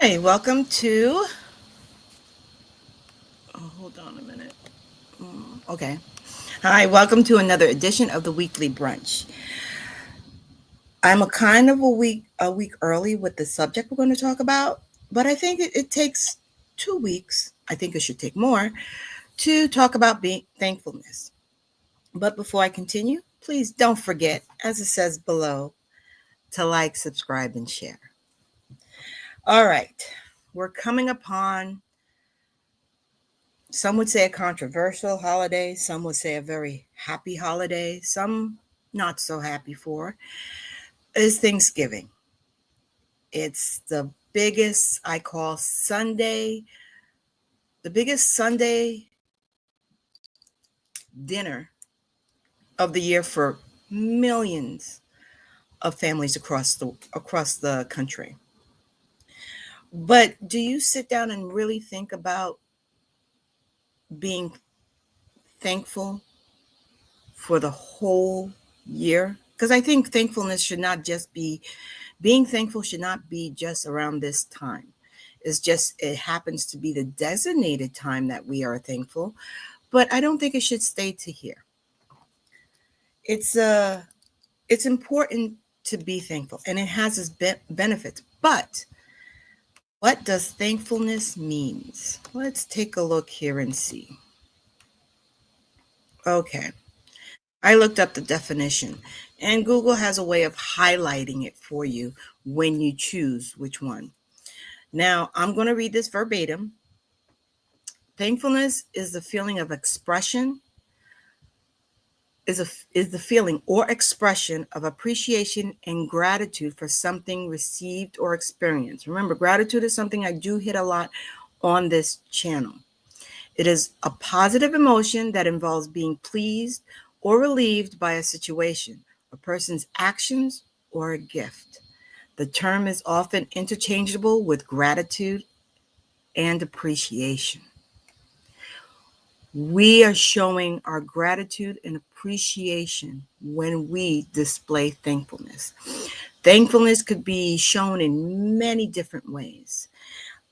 Hey, welcome to. Oh, hold on a minute. Okay. Hi, welcome to another edition of the Weekly Brunch. I'm a kind of a week early with the subject we're going to talk about, but I think it takes 2 weeks. I think it should take more to talk about being thankfulness. But before I continue, please don't forget, as it says below, to like, subscribe, and share. All right, we're coming upon some would say a controversial holiday, some would say a very happy holiday, some not so happy for, is Thanksgiving. It's the biggest, I call Sunday, the biggest Sunday dinner of the year for millions of families across the country. But do you sit down and really think about being thankful for the whole year? Because I think thankfulness should not just be being thankful should not be just around this time. It's just it happens to be the designated time that we are thankful, but I don't think it should stay to here. It's important to be thankful and it has its benefits. But what does thankfulness means? Let's take a look here and see. Okay. I looked up the definition and Google has a way of highlighting it for you when you choose which one. Now, I'm going to read this verbatim. Thankfulness is the feeling of expression, is the feeling or expression of appreciation and gratitude for something received or experienced. Remember, gratitude is something I do hit a lot on this channel. It is a positive emotion that involves being pleased or relieved by a situation, a person's actions, or a gift. The term is often interchangeable with gratitude and appreciation. We are showing our gratitude and appreciation when we display thankfulness. Thankfulness could be shown in many different ways.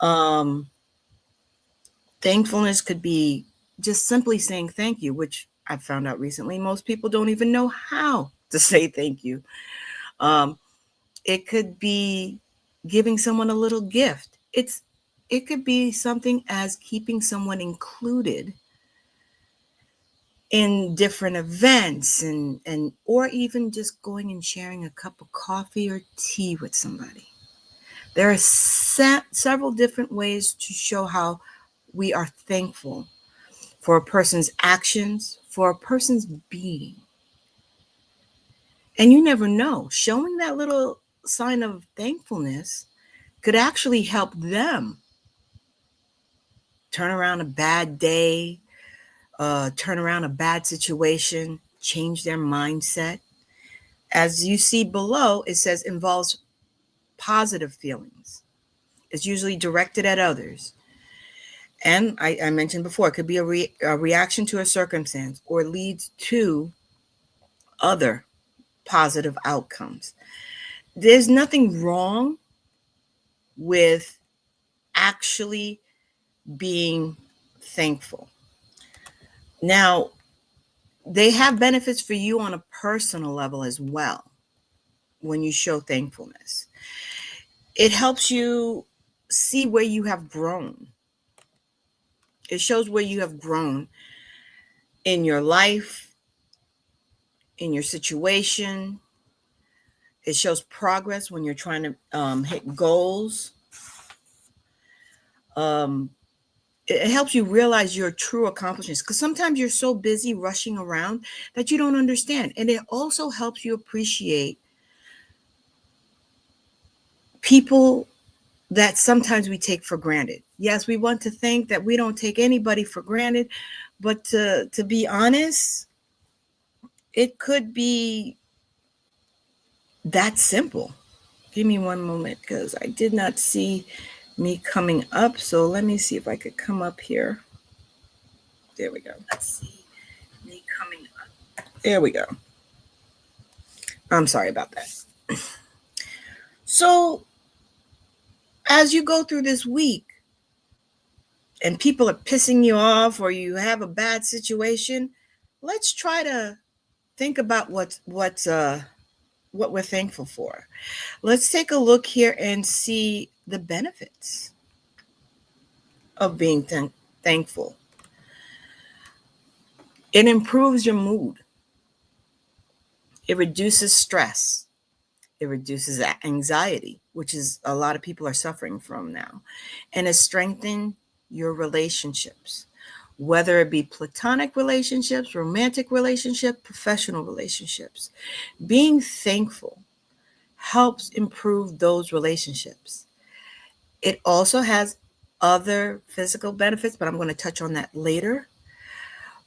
Um, Thankfulness could be just simply saying thank you, which I found out recently. Most people don't even know how to say thank you. Um, it could be giving someone a little gift. It could be something as keeping someone included in different events and or even just going and sharing a cup of coffee or tea with somebody. There are several different ways to show how we are thankful for a person's actions, for a person's being. And you never know, showing that little sign of thankfulness could actually help them turn around a bad day, turn around a bad situation, change their mindset. As you see below, it says involves positive feelings. It's usually directed at others. And I mentioned before, it could be a reaction to a circumstance or leads to other positive outcomes. There's nothing wrong with actually being thankful. Now, they have benefits for you on a personal level as well when you show thankfulness. It helps you see where you have grown. It shows where you have grown in your life, in your situation. It shows progress when you're trying to hit goals. Um, it helps you realize your true accomplishments because sometimes you're so busy rushing around that you don't understand. And it also helps you appreciate people that sometimes we take for granted. Yes, we want to think that we don't take anybody for granted, but to be honest, it could be that simple. Give me one moment because I did not see me coming up. So let me see if I could come up here. There we go. Let's see me coming up. There we go. I'm sorry about that. So as you go through this week and people are pissing you off or you have a bad situation, let's try to think about what we're thankful for. Let's take a look here and see the benefits of being thankful. It improves your mood. It reduces stress. It reduces anxiety, which is a lot of people are suffering from now. And it strengthens your relationships, whether it be platonic relationships, romantic relationships, professional relationships. Being thankful helps improve those relationships. It also has other physical benefits, but I'm going to touch on that later.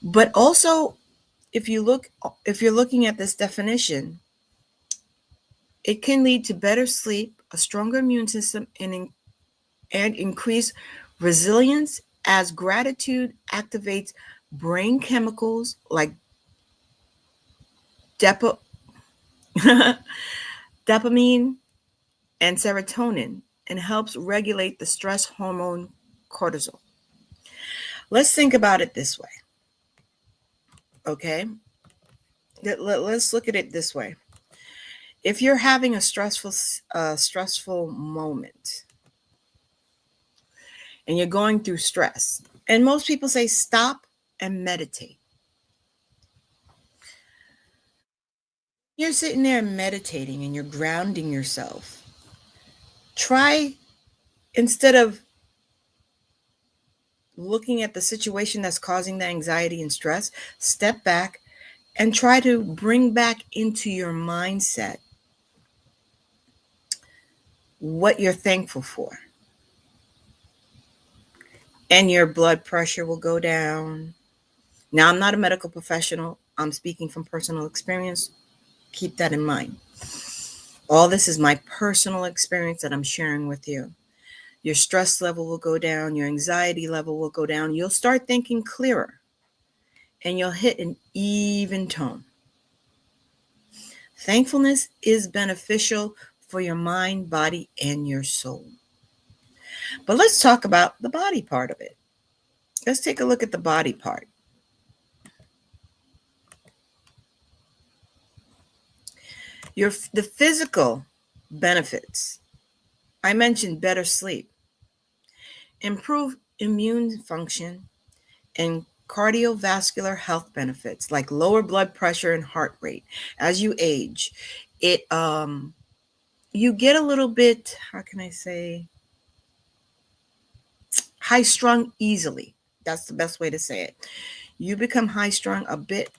But also, if you're looking at this definition, it can lead to better sleep, a stronger immune system, and increase resilience as gratitude activates brain chemicals like dopamine and serotonin and helps regulate the stress hormone cortisol. Let's think about it this way, okay? Let's look at it this way. If you're having a stressful moment and you're going through stress, and most people say stop and meditate. You're sitting there meditating and you're grounding yourself. Try, instead of looking at the situation that's causing the anxiety and stress, step back and try to bring back into your mindset what you're thankful for. And your blood pressure will go down. Now, I'm not a medical professional. I'm speaking from personal experience. Keep that in mind. All this is my personal experience that I'm sharing with you. Your stress level will go down. Your anxiety level will go down. You'll start thinking clearer. And you'll hit an even tone. Thankfulness is beneficial for your mind, body, and your soul. But let's talk about the body part of it. Let's take a look at the body part. The physical benefits. I mentioned better sleep, improve immune function, and cardiovascular health benefits like lower blood pressure and heart rate. As you age, it you get a little bit, how can I say, high strung easily. That's the best way to say it. You become high strung a bit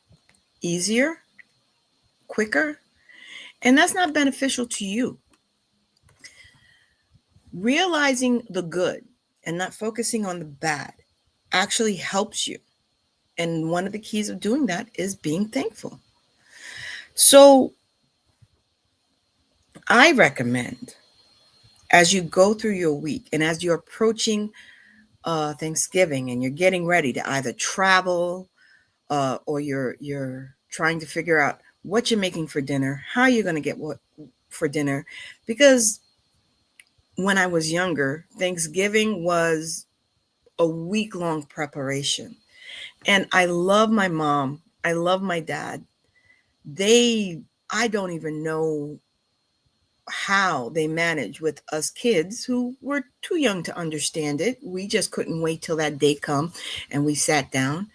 easier, quicker, and that's not beneficial to you. Realizing the good and not focusing on the bad actually helps you. And one of the keys of doing that is being thankful. So I recommend, as you go through your week and as you're approaching Thanksgiving and you're getting ready to either travel or you're trying to figure out what you're making for dinner, how you're going to get what for dinner, because when I was younger, Thanksgiving was a week-long preparation. And I love my mom. I love my dad. I don't even know how they managed with us kids who were too young to understand it. We just couldn't wait till that day come and we sat down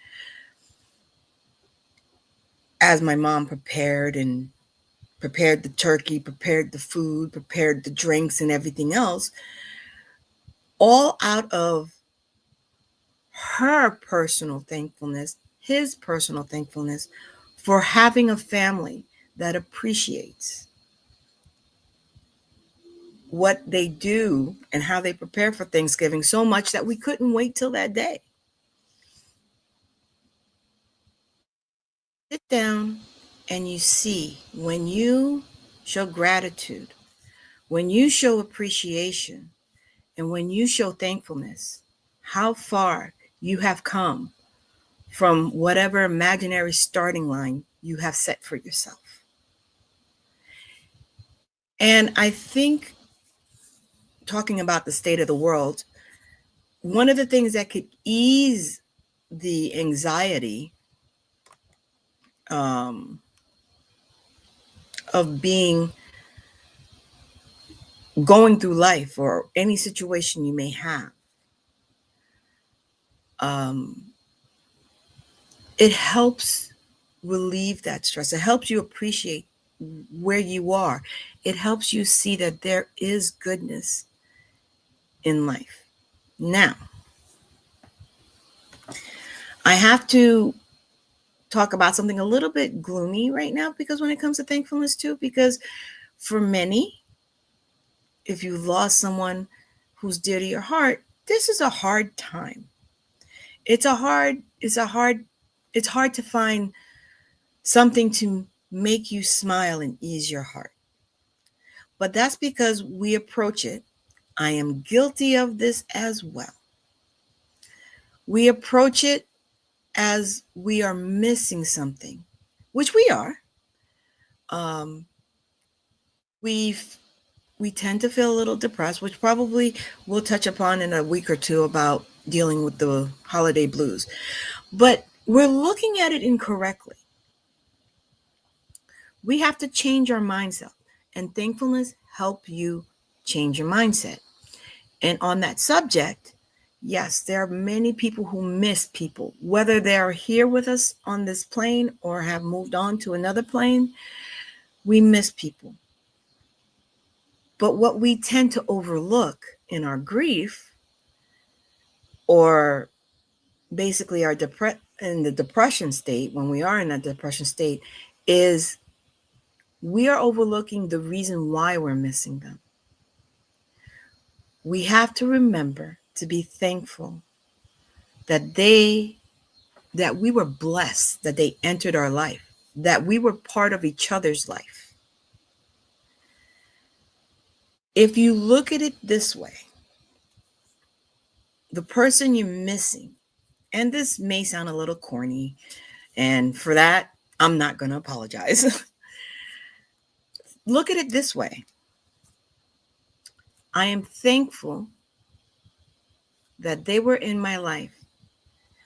as my mom prepared the turkey, prepared the food, prepared the drinks and everything else, all out of her personal thankfulness, his personal thankfulness for having a family that appreciates what they do and how they prepare for Thanksgiving so much that we couldn't wait till that day. Sit down and you see, when you show gratitude, when you show appreciation, and when you show thankfulness, how far you have come from whatever imaginary starting line you have set for yourself. And I think talking about the state of the world, one of the things that could ease the anxiety of going through life or any situation you may have, it helps relieve that stress. It helps you appreciate where you are. It helps you see that there is goodness in life. Now, I have to talk about something a little bit gloomy right now, because when it comes to thankfulness too, because for many, if you lost someone who's dear to your heart, this is a hard time. It's hard to find something to make you smile and ease your heart. But that's because we approach it. I am guilty of this as well. We approach it as we are missing something, which we are. We tend to feel a little depressed, which probably we'll touch upon in a week or two about dealing with the holiday blues. But we're looking at it incorrectly. We have to change our mindset, and thankfulness help you change your mindset. And on that subject, yes, there are many people who miss people, whether they are here with us on this plane or have moved on to another plane. We miss people. But what we tend to overlook in our grief, or basically in the depression state, when we are in that depression state, is we are overlooking the reason why we're missing them. We have to remember to be thankful that we were blessed, that they entered our life, that we were part of each other's life. If you look at it this way, the person you're missing, and this may sound a little corny, and for that, I'm not going to apologize. Look at it this way. I am thankful that they were in my life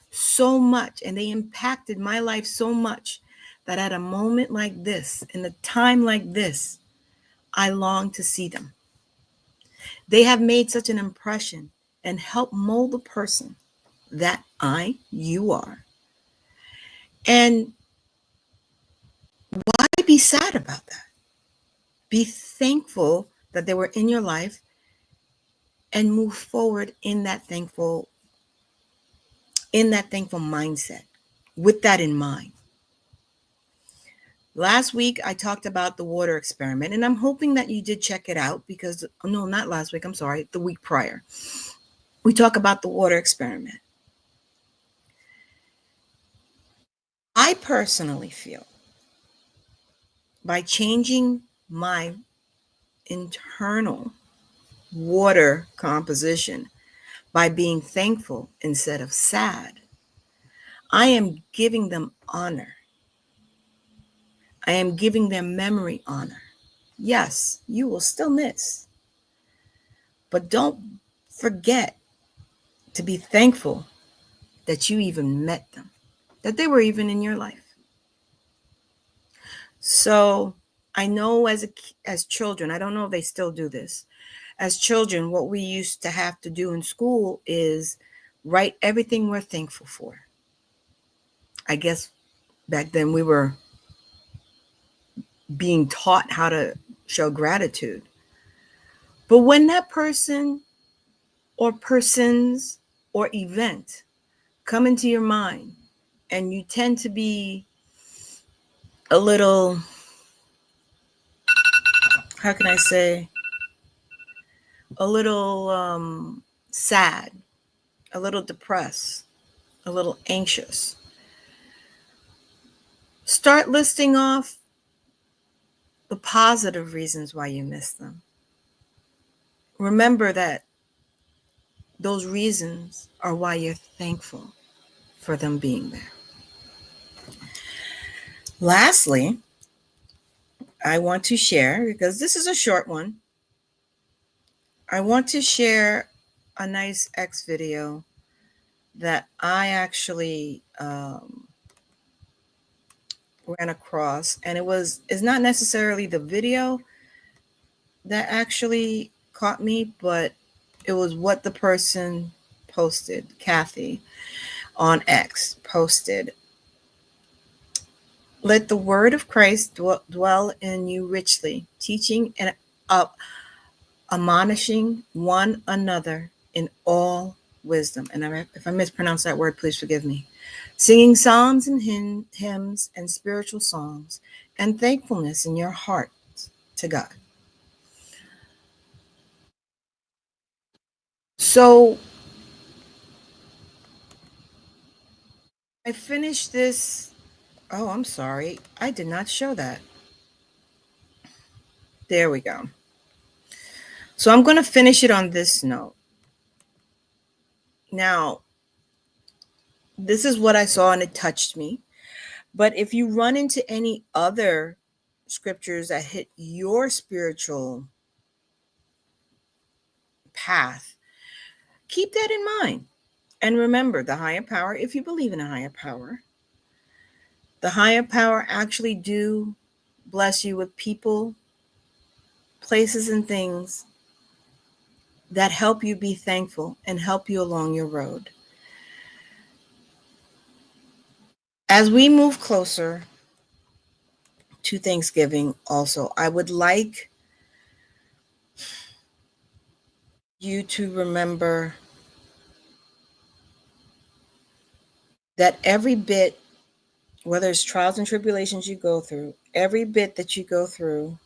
so much, and they impacted my life so much, that at a moment like this, in a time like this, I long to see them. They have made such an impression and helped mold the person that you are. And why be sad about that? Be thankful that they were in your life and move forward in that thankful mindset, with that in mind. Last week, I talked about the water experiment, and I'm hoping that you did check it out, because, no, not last week, I'm sorry, the week prior. We talk about the water experiment. I personally feel by changing my internal water composition, by being thankful instead of sad, I am giving them honor. I am giving their memory honor. Yes, you will still miss, but don't forget to be thankful that you even met them, that they were even in your life. So I know as children, I don't know if they still do this. As children, what we used to have to do in school is write everything we're thankful for. I guess back then we were being taught how to show gratitude. But when that person or persons or event come into your mind, and you tend to be a little, how can I say, a little sad, a little depressed, a little anxious, start listing off the positive reasons why you miss them. Remember that those reasons are why you're thankful for them being there. Lastly, I want to share, because this is a short one, I want to share a nice X video that I actually ran across, and it's not necessarily the video that actually caught me, but it was what the person posted. Kathy on X posted, "Let the word of Christ dwell in you richly, teaching and uh, admonishing one another in all wisdom." And if I mispronounce that word, please forgive me. "Singing psalms and hymns and spiritual songs and thankfulness in your heart to God." So I finished this. Oh, I'm sorry. I did not show that. There we go. So I'm going to finish it on this note. Now, this is what I saw and it touched me. But if you run into any other scriptures that hit your spiritual path, keep that in mind. And remember, the higher power, if you believe in a higher power, the higher power actually do bless you with people, places, and things that help you be thankful and help you along your road. As we move closer to Thanksgiving, also, I would like you to remember that every bit, whether it's trials and tribulations you go through, every bit that you go through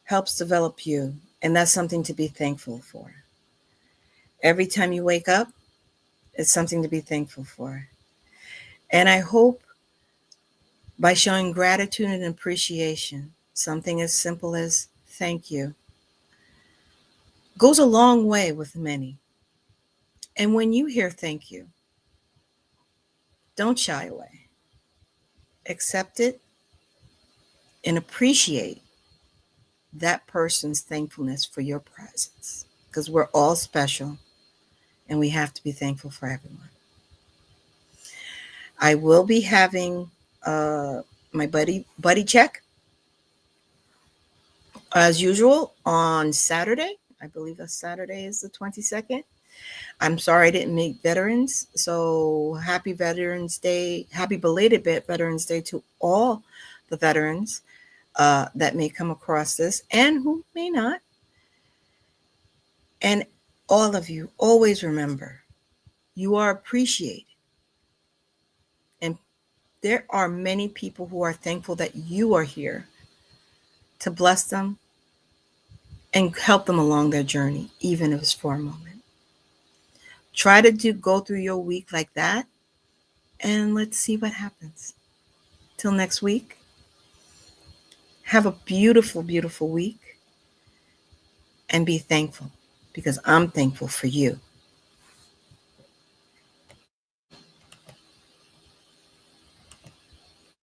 helps develop you. And that's something to be thankful for. Every time you wake up, it's something to be thankful for. And I hope by showing gratitude and appreciation, something as simple as thank you goes a long way with many. And when you hear thank you, don't shy away. Accept it and appreciate that person's thankfulness for your presence, because we're all special and we have to be thankful for everyone. I will be having my buddy check as usual on Saturday. I believe that Saturday is the 22nd. I'm sorry I didn't make veterans. So happy Veterans Day. Happy belated Veterans Day to all the veterans that may come across this and who may not. And all of you, always remember, you are appreciated. And there are many people who are thankful that you are here to bless them and help them along their journey, even if it's for a moment. Try to go through your week like that, and let's see what happens. Till next week, have a beautiful, beautiful week and be thankful, because I'm thankful for you.